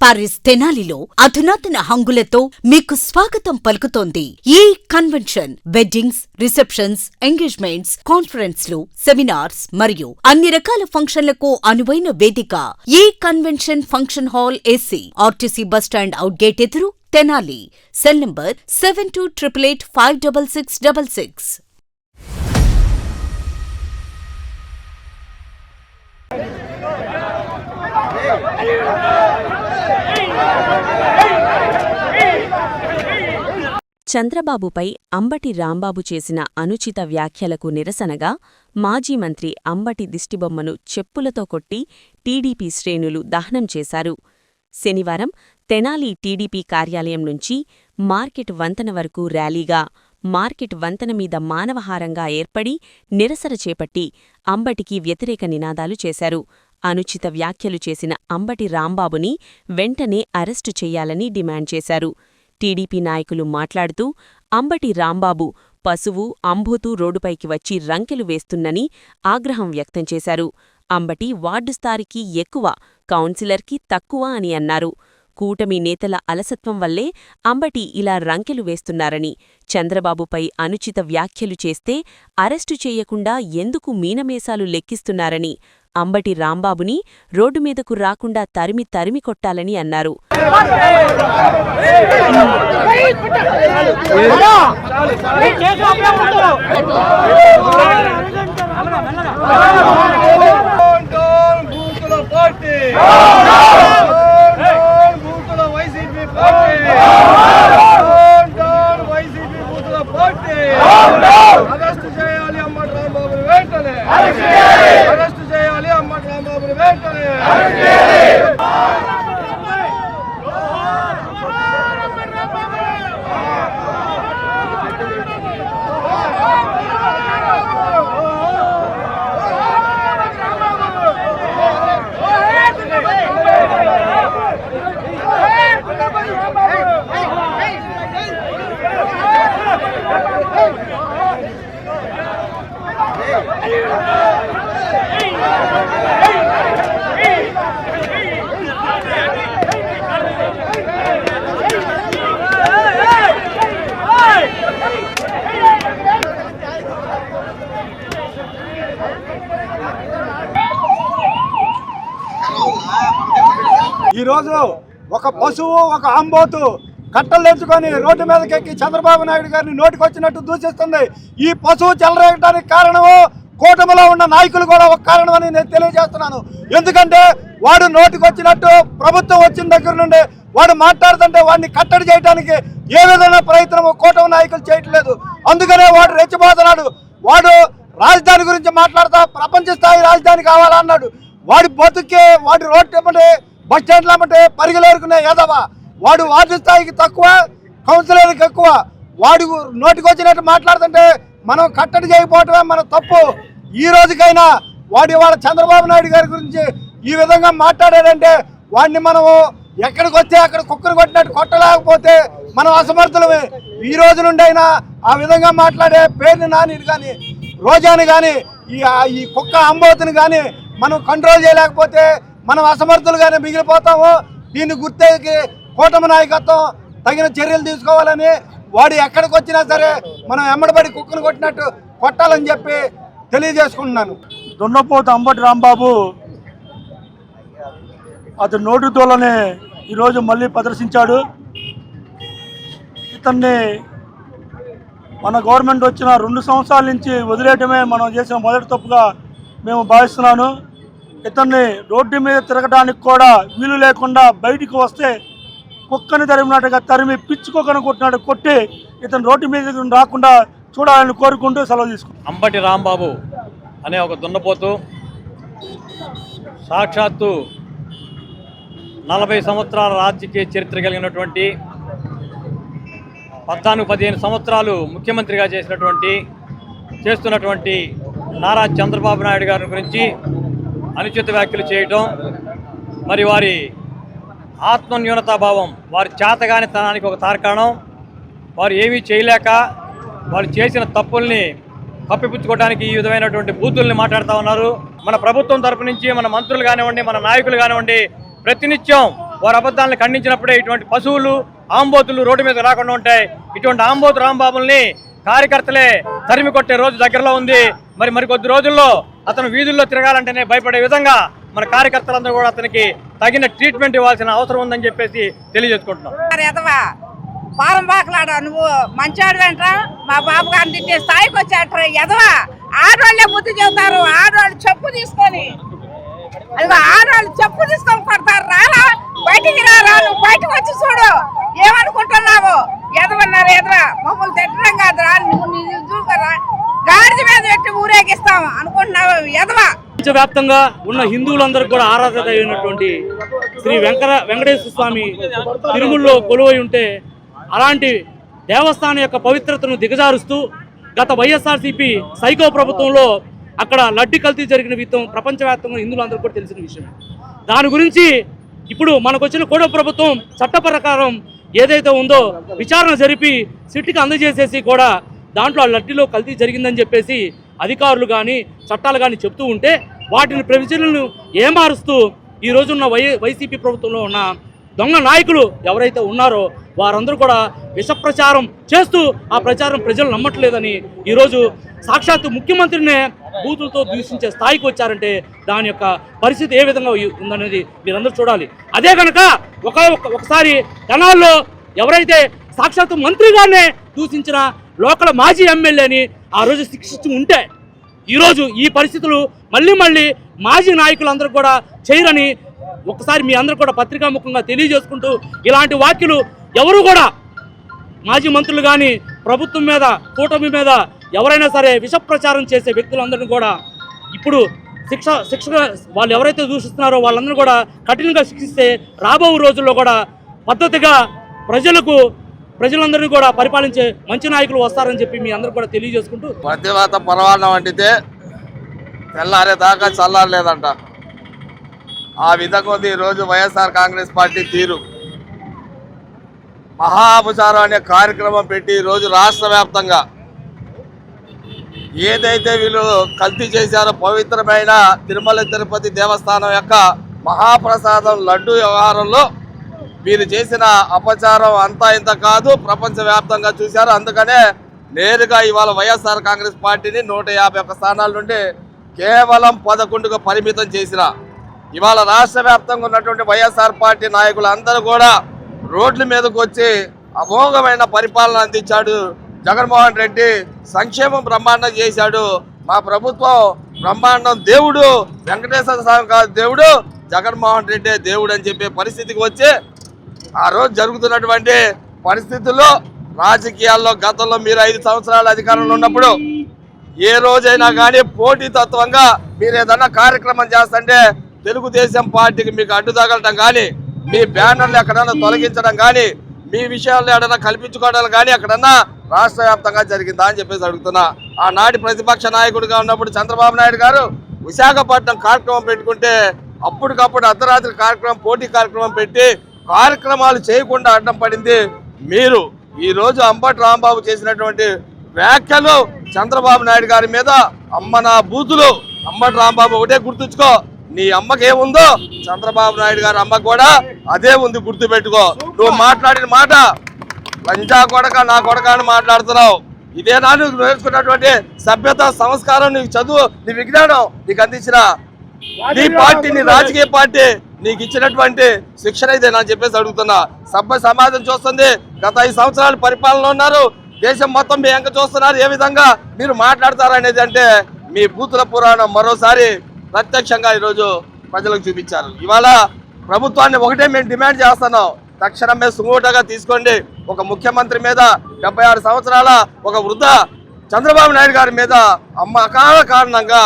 Paris తెనాలిలో అధునాతన హంగులతో మీకు స్వాగతం పలుకుతోంది ఈ కన్వెన్షన్. వెడ్డింగ్స్, రిసెప్షన్స్, ఎంగేజ్మెంట్స్, కాన్ఫరెన్స్లు, సెమినార్స్ మరియు అన్ని రకాల ఫంక్షన్లకు అనువైన వేదిక. ఈ convention function hall AC, RTC bus stand out gate ఎదురు, తెనాలి. Cell number 7288856666. చంద్రబాబుపై అంబటి రాంబాబు చేసిన అనుచిత వ్యాఖ్యలకు నిరసనగా మాజీ మంత్రి అంబటి దిష్టిబొమ్మను చెప్పులతో కొట్టి టీడీపీ శ్రేణులు దహనం చేశారు. శనివారం తెనాలి టీడీపీ కార్యాలయం నుంచి మార్కెట్ వంతెన వరకు ర్యాలీగా, మార్కెట్ వంతెన మీద మానవహారంగా ఏర్పడి నిరసన చేపట్టి అంబటికి వ్యతిరేక నినాదాలు చేశారు. అనుచిత వ్యాఖ్యలు చేసిన అంబటి రాంబాబుని వెంటనే అరెస్టు చెయ్యాలని డిమాండ్ చేశారు. టీడీపీ నాయకులు మాట్లాడుతూ అంబటి రాంబాబు పశువు అంబోతూ రోడ్డుపైకి వచ్చి రంకెలు వేస్తున్నని ఆగ్రహం వ్యక్తం చేశారు. అంబటి వార్డు స్థాయికి ఎక్కువ, కౌన్సిలర్కి తక్కువ అని అన్నారు. కూటమి నేతల అలసత్వం వల్లే అంబటి ఇలా రంకెలు వేస్తున్నారని, చంద్రబాబుపై అనుచిత వ్యాఖ్యలు చేస్తే అరెస్టు చేయకుండా ఎందుకు మీనమేసాలు లెక్కిస్తున్నారని, అంబటి రాంబాబుని రోడ్డు మీదకు రాకుండా తరిమి తరిమి కొట్టాలని అన్నారు. ఈరోజు ఒక పశువు, ఒక అంబోతు కట్టలు తెచ్చుకొని రోడ్డు మీదకెక్కి చంద్రబాబు నాయుడు గారిని నోటికొచ్చినట్టు దూషిస్తుంది. ఈ పశువు చెలరేగడానికి కారణము కూటమిలో ఉన్న నాయకులు కూడా ఒక కారణమని నేను తెలియజేస్తున్నాను. ఎందుకంటే వాడు నోటికొచ్చినట్టు ప్రభుత్వం వచ్చిన దగ్గర నుండి వాడు మాట్లాడుతుంటే వాడిని కట్టడి చేయడానికి ఏ విధమైన ప్రయత్నము కూటమి నాయకులు చేయట్లేదు. అందుకనే వాడు రెచ్చిపోతున్నాడు. వాడు రాజధాని గురించి మాట్లాడుతా ప్రపంచ స్థాయి రాజధాని కావాలన్నాడు. వాడి బతుకే వాడి రోడ్డు ఏమంటే బస్ స్టాండ్లు ఏమంటే పరిగెలేరుకునే ఏదవా. వాడు వార్డు స్థాయికి తక్కువ, కౌన్సిలర్కి ఎక్కువ. వాడు నోటికొచ్చినట్టు మాట్లాడుతుంటే మనం కట్టడి చేయకపోవటమే మన తప్పు. ఈ రోజుకైనా వాడు వాళ్ళ చంద్రబాబు నాయుడు గారి గురించి ఈ విధంగా మాట్లాడాడంటే వాడిని మనము ఎక్కడికి వస్తే అక్కడ కుక్కరు కొట్టినట్టు కొట్టలేకపోతే మనం అసమర్థులమే. ఈ రోజు నుండి అయినా ఆ విధంగా మాట్లాడే పేరుని నాని కానీ, రోజాని కానీ, ఈ కుక్క అంబోతుని కానీ మనం కంట్రోల్ చేయలేకపోతే మనం అసమర్థులుగానే మిగిలిపోతాము. దీన్ని గుర్తెకి కూటమి నాయకత్వం తగిన చర్యలు తీసుకోవాలని, వాడు ఎక్కడికి వచ్చినా సరే మనం ఎమ్మడబడి కుక్కను కొట్టినట్టు కొట్టాలని చెప్పి తెలియజేసుకుంటున్నాను. దున్నపోతు అంబటి రాంబాబు అతని నోటితోనే ఈరోజు మళ్ళీ ప్రదర్శించాడు. ఇతన్ని మన గవర్నమెంట్ వచ్చిన 2 సంవత్సరాల నుంచి వదిలేయటమే మనం చేసిన మొదటి తప్పుగా మేము భావిస్తున్నాను. ఇతన్ని రోడ్డు మీద తిరగడానికి కూడా వీలు లేకుండా బయటికి వస్తే కుక్కని తరిమినట్టుగా తరిమి పిచ్చుకొక్కను కొట్టినట్టు కొట్టి ఇతను రోడ్డు మీద రాకుండా చూడాలని కోరుకుంటూ సెలవు తీసుకుంటాం. అంబటి రాంబాబు అనే ఒక దున్నపోతు సాక్షాత్తు 40 సంవత్సరాల రాజకీయ చరిత్ర కలిగినటువంటి, 14-15 సంవత్సరాలు ముఖ్యమంత్రిగా చేస్తున్నటువంటి నారా చంద్రబాబు నాయుడు గారి గురించి అనుచిత వ్యాఖ్యలు చేయటం, మరి వారి ఆత్మన్యూనతాభావం, వారి చేతగానితనానికి ఒక తార్కాణం. వారు ఏమీ చేయలేక వారు చేసిన తప్పుల్ని కప్పిపుచ్చుకోవడానికి ఈ విధమైనటువంటి బూతుల్ని మాట్లాడుతూ ఉన్నారు. మన ప్రభుత్వం తరపు నుంచి మన మంత్రులు కానివ్వండి, మన నాయకులు కానివ్వండి, ప్రతినిత్యం వారి అబద్ధాలను ఖండించినప్పుడే ఇటువంటి పశువులు ఆంబోతులు రోడ్డు మీద రాకుండా ఉంటాయి. ఇటువంటి ఆంబోతు రాంబాబుల్ని కార్యకర్తలే తరిమి కొట్టే రోజు దగ్గరలో ఉంది. మరికొద్ది రోజుల్లో అతను వీధుల్లో తిరగాలంటేనే భయపడే విధంగా మన కార్యకర్తలందరూ కూడా అతనికి తగిన ట్రీట్మెంట్ ఇవ్వాల్సిన అవసరం ఉందని చెప్పేసి తెలియజేసుకుంటున్నాం. పారంబాకలాడ నువ్వు మంచాడు వెంట మా బాబు గారిని తిట్టే స్థాయికి వచ్చాట ఎదవా. ఆడవాళ్ళే బుద్ధి చెబుతారు. ఆడవాళ్ళు చెప్పు తీసుకొని ఆడవాళ్ళు చెప్పు తీసుకొని కొడతారు. రాలా బయటికి రారా, నువ్వు బయటకు వచ్చి చూడు ఏమనుకుంటున్నావు. ఎదవన్నారు ఎదవా, మమ్మల్ని తిట్టడం కాదురా, నువ్వు చూకరా గాడిద మీద పెట్టి ఊరేగిస్తాం అనుకుంటున్నావు ఎదవా. ప్రపంచవ్యాప్తంగా ఉన్న హిందువులందరికీ కూడా ఆరాధన అయినటువంటి శ్రీ వెంకటేశ్వర స్వామి తిరుమలలో కొలువై ఉంటే అలాంటి దేవస్థానం యొక్క పవిత్రతను దిగజారుస్తూ గత వైఎస్ఆర్సీపీ సైకో ప్రభుత్వంలో అక్కడ లడ్డి కల్తీ జరిగిన విధం ప్రపంచవ్యాప్తంగా హిందువులందరికీ కూడా తెలిసిన విషయం. దాని గురించి ఇప్పుడు మనకు వచ్చిన కోడ ప్రభుత్వం చట్ట ప్రకారం ఏదైతే ఉందో విచారణ జరిపి సిట్కి అందజేసేసి కూడా దాంట్లో ఆ లడ్డీలో కల్తీ జరిగిందని చెప్పేసి అధికారులు కానీ చట్టాలు కానీ చెప్తూ ఉంటే వాటిని ప్రజలను ఏమారుస్తూ ఈ రోజున్న వైసీపీ ప్రభుత్వంలో ఉన్న దొంగ నాయకులు ఎవరైతే ఉన్నారో వారందరూ కూడా విష ప్రచారం చేస్తూ ఆ ప్రచారం ప్రజలు నమ్మట్లేదని ఈరోజు సాక్షాత్తు ముఖ్యమంత్రినే బూతులతో దూషించే స్థాయికి వచ్చారంటే దాని యొక్క పరిస్థితి ఏ విధంగా ఉందనేది మీరందరూ చూడాలి. అదే కనుక ఒకసారి తెనాల్లో ఎవరైతే సాక్షాత్తు మంత్రిగానే దూషించిన లోకల్ మాజీ ఎమ్మెల్యేని ఆ రోజు శిక్షించి ఉంటే ఈరోజు ఈ పరిస్థితులు మళ్ళీ మాజీ నాయకులందరూ కూడా చేయరని ఒకసారి మీ అందరూ కూడా పత్రికాముఖంగా తెలియజేసుకుంటూ ఇలాంటి వ్యాఖ్యలు ఎవరు కూడా మాజీ మంత్రులు కానీ ప్రభుత్వం మీద కూటమి మీద ఎవరైనా సరే విష ప్రచారం చేసే వ్యక్తులందరినీ కూడా ఇప్పుడు శిక్ష వాళ్ళు ఎవరైతే దూషిస్తున్నారో వాళ్ళందరూ కూడా కఠినంగా శిక్షిస్తే రాబో రోజుల్లో కూడా పద్ధతిగా ప్రజలందరినీ కూడా పరిపాలించే మంచి నాయకులు వస్తారని చెప్పి మీ అందరూ కూడా తెలియజేసుకుంటూ ప్రతివాత పరవాన్నం వండితే తెల్లారేదాకా చల్లారలేదంట. ఆ విధంగా ఉంది ఈరోజు వైఎస్ఆర్ కాంగ్రెస్ పార్టీ తీరు. మహాపచారం అనే కార్యక్రమం పెట్టి ఈరోజు రాష్ట్ర వ్యాప్తంగా ఏదైతే వీళ్ళు కల్తీ చేశారో పవిత్రమైన తిరుమల తిరుపతి దేవస్థానం యొక్క మహాప్రసాదం లడ్డు వ్యవహారంలో వీరు చేసిన అపచారం అంతా ఇంత కాదు, ప్రపంచవ్యాప్తంగా చూశారు. అందుకనే నేరుగా ఇవాళ వైఎస్ఆర్ కాంగ్రెస్ పార్టీని 151 స్థానాల నుండి కేవలం 11కు పరిమితం చేసిన ఇవాళ రాష్ట్ర వ్యాప్తంగా ఉన్నటువంటి వైఎస్ఆర్ పార్టీ నాయకులు అందరూ కూడా రోడ్ల మీదకు వచ్చి అమోఘమైన పరిపాలన అందించాడు. జగన్మోహన్ రెడ్డి సంక్షేమం బ్రహ్మాండం చేశాడు. మా ప్రభుత్వం బ్రహ్మాండం, దేవుడు వెంకటేశ్వర స్వామి కాదు దేవుడు, జగన్మోహన్ రెడ్డి దేవుడు అని చెప్పే పరిస్థితికి వచ్చి ఆ రోజు జరుగుతున్నటువంటి పరిస్థితుల్లో రాజకీయాల్లో గతంలో మీరు 5 సంవత్సరాల అధికారంలో ఉన్నప్పుడు ఏ రోజైనా కానీ పోటీతత్వంగా మీరు ఏదన్నా కార్యక్రమం చేస్తుంటే తెలుగుదేశం పార్టీకి మీకు అడ్డు తగలటం కానీ, మీ బ్యానర్లు ఎక్కడన్నా తొలగించడం కానీ, మీ విషయాల్లో ఎక్కడన్నా కల్పించుకోవడం కానీ ఎక్కడన్నా రాష్ట్ర వ్యాప్తంగా జరిగిందా అని చెప్పేసి అడుగుతున్నా. ఆనాటి ప్రతిపక్ష నాయకుడిగా ఉన్నప్పుడు చంద్రబాబు నాయుడు గారు విశాఖపట్నం కార్యక్రమం పెట్టుకుంటే అప్పటికప్పుడు అర్ధరాత్రి కార్యక్రమం, పోటీ కార్యక్రమం పెట్టి కార్యక్రమాలు చేయకుండా అడ్డం పడింది మీరు. ఈరోజు అంబటి రాంబాబు చేసినటువంటి వ్యాఖ్యలు చంద్రబాబు నాయుడు గారి మీద అమ్మ నా బూతులు. అంబటి రాంబాబు ఒకటే గుర్తుంచుకో, నీ అమ్మకేముందో చంద్రబాబు నాయుడు గారి అమ్మకు కూడా అదే ఉంది, గుర్తు పెట్టుకో. నువ్వు మాట్లాడిన మాట లంజా కొడక నా కొడక అని మాట్లాడుతున్నావు. ఇదేనా నువ్వు నేర్చుకున్నటువంటి సభ్యత, సంస్కారం, నీకు చదువు, నీ విజ్ఞానం నీకు అందించిన నీ పార్టీ, నీ రాజకీయ పార్టీ నీకు ఇచ్చినటువంటి శిక్షణ ఇదేనా అని చెప్పేసి అడుగుతున్నా. సభ్య సమాజం చూస్తుంది. గత 5 సంవత్సరాలు పరిపాలన ఉన్నారు, దేశం మొత్తం మీ ఎంక చూస్తున్నారు. ఏ విధంగా మీరు మాట్లాడతారు అనేది అంటే మీ బూతుల పురాణం మరోసారి ప్రత్యక్షంగా ఈరోజు ప్రజలకు చూపించారు. ఇవాళ ప్రభుత్వాన్ని ఒకటే మేము డిమాండ్ చేస్తున్నాం, తక్షణమే సుమోటోగా తీసుకోండి. ఒక ముఖ్యమంత్రి మీద 76 సంవత్సరాల ఒక వృద్ధ చంద్రబాబు నాయుడు గారి మీద అకాల కారణంగా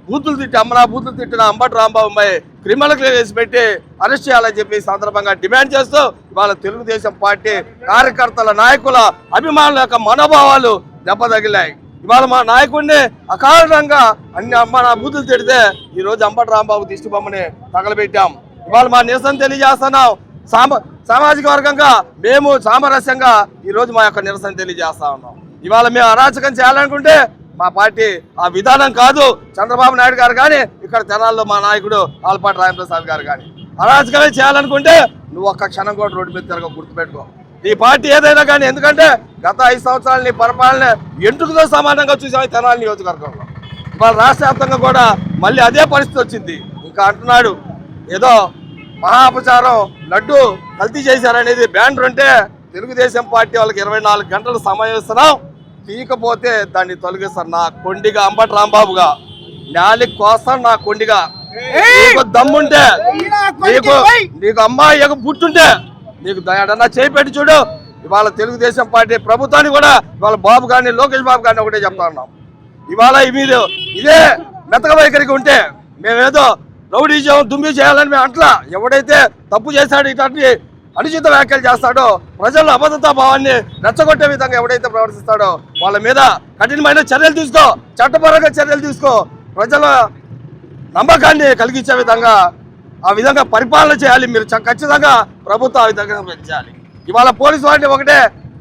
బూతులు తిట్టి అమ్మనా బూతులు తిట్టిన అంబటి రాంబాబుపై క్రిమినల్ కేసు పెట్టి అరెస్ట్ చేయాలని చెప్పి సందర్భంగా డిమాండ్ చేస్తూ ఇవాళ తెలుగుదేశం పార్టీ కార్యకర్తల, నాయకుల, అభిమానుల యొక్క మనోభావాలు దెబ్బతగిలాయి. ఇవాళ మా నాయకుడిని అకారణంగా అన్ని అమ్మ నా బూతులు తిడితే ఈరోజు అంబటి రాంబాబు దిష్టి బొమ్మని తగలబెట్టాం. ఇవాళ మా నిరసన తెలియజేస్తున్నాం. సామాజిక వర్గంగా మేము సామరస్యంగా ఈరోజు మా యొక్క నిరసన తెలియజేస్తా ఉన్నాం. ఇవాళ మేము అరాచకం చేయాలనుకుంటే మా పార్టీ ఆ విధానం కాదు. చంద్రబాబు నాయుడు గారు కానీ, ఇక్కడ తెనాల్లో మా నాయకుడు ఆలపాటి రామప్రసాద్ గారు కానీ అరాచకమే చేయాలనుకుంటే నువ్వు ఒక్క క్షణం కూడా రోడ్డు మీద తిరగ, గుర్తుపెట్టుకో. నీ పార్టీ ఏదైనా కానీ, ఎందుకంటే గత 5 సంవత్సరాలు నీ పరిపాలన ఎంటుకతో సమానంగా చూసావు తెనాలి నియోజకవర్గంలో. ఇవాళ రాష్ట్ర వ్యాప్తంగా కూడా మళ్ళీ అదే పరిస్థితి వచ్చింది. ఇంకా అంటున్నాడు ఏదో మహా అపచారం, లడ్డు కల్తీ చేశారనేది బ్యానర్ అంటే తెలుగుదేశం పార్టీ వాళ్ళకి 24 గంటలు సమయం ఇస్తున్నాం, తీయకపోతే దాన్ని తొలగిస్తారు. నా కొండిగా అంబటి రాంబాబుగా నాలికి కోస్తాను, నా కొండిగా. నీకు దమ్ముంటే, నీకు అమ్మాయి పుట్టుంటే నీకు దయడన్నా చేపెట్టి చూడు. ఇవాళ తెలుగుదేశం పార్టీ ప్రభుత్వాన్ని కూడా ఇవాళ బాబు గారిని, లోకేష్ బాబు గారిని ఒకటే చెప్తా ఉన్నాం. ఇవాళ మీరు ఇదే మెతక వైఖరికి ఉంటే మేమేదో రౌడీజం దుమ్మి చేయాలని మేము అంట్లా. ఎవడైతే తప్పు చేశాడో, ఇట్లాంటి అనుచిత వ్యాఖ్యలు చేస్తాడో, ప్రజల అబద్ధతా భావాన్ని రెచ్చగొట్టే విధంగా ఎవడైతే ప్రవర్తిస్తాడో వాళ్ళ మీద కఠినమైన చర్యలు తీసుకో, చట్టపరంగా చర్యలు తీసుకో. ప్రజల నమ్మకాన్ని కలిగించే విధంగా ఆ విధంగా పరిపాలన చేయాలి. మీరు ఖచ్చితంగా ప్రభుత్వం ఆ విధంగా చేయాలి. ఇవాళ పోలీసు వారిని ఒకటే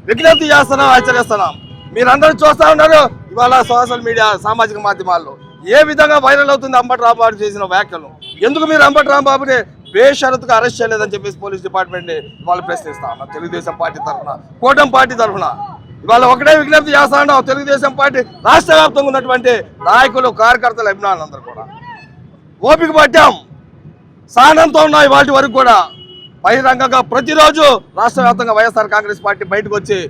విజ్ఞప్తి చేస్తున్నాం, హెచ్చరిస్తున్నాం. మీరందరూ చూస్తూ ఉన్నారు ఇవాళ సోషల్ మీడియా, సామాజిక మాధ్యమాల్లో ఏ విధంగా వైరల్ అవుతుంది అంబటి రాంబాబు చేసిన వ్యాఖ్యలు. ఎందుకు మీరు అంబటి రాంబాబుని బేషరతుగా అరెస్ట్ చేయలేదని చెప్పేసి పోలీస్ డిపార్ట్మెంట్ని వాళ్ళు ప్రశ్నిస్తా ఉన్నారు. తెలుగుదేశం పార్టీ తరఫున, కూటమి పార్టీ తరఫున ఇవాళ ఒకటే విజ్ఞప్తి చేస్తా ఉన్నాం. తెలుగుదేశం పార్టీ రాష్ట్ర వ్యాప్తంగా ఉన్నటువంటి నాయకులు, కార్యకర్తలు, అభిమానులందరూ కూడా ఓపిక పట్టాం, సహనంతో ఉన్నాయి. వాటి వరకు కూడా బహిరంగంగా ప్రతిరోజు రాష్ట్ర వ్యాప్తంగా వైఎస్ఆర్ కాంగ్రెస్ పార్టీ బయటకు వచ్చి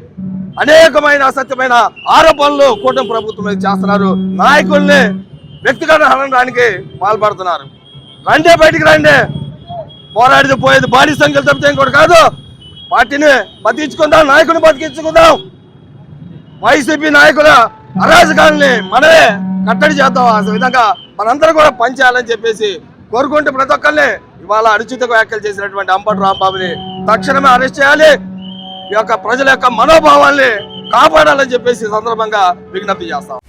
అనేకమైన అసత్యమైన ఆరోపణలు కూటమి ప్రభుత్వం మీద చేస్తున్నారు. నాయకుల్ని వ్యక్తిగత హననానికి పాల్పడుతున్నారు. రండి, బయటికి రండి. పోరాడితే పోయేది బాడీ సంఖ్యలు తప్పితే ఇంకోటి కాదు. పార్టీని బతికించుకుందాం, నాయకుని బతికించుకుందాం. వైసీపీ నాయకుల అరాజకాలని మనమే కట్టడి చేద్దాం. ఆ విధంగా మనందరూ కూడా పనిచేయాలని చెప్పేసి కోరుకుంటూ ప్రతి ఒక్కరిని ఇవాళ అనుచిత వ్యాఖ్యలు చేసినటువంటి అంబటి రాంబాబుని తక్షణమే అరెస్ట్ చేయాలి. ఈ యొక్క ప్రజల యొక్క మనోభావాల్ని కాపాడాలని చెప్పేసి సందర్భంగా విజ్ఞప్తి చేస్తాం.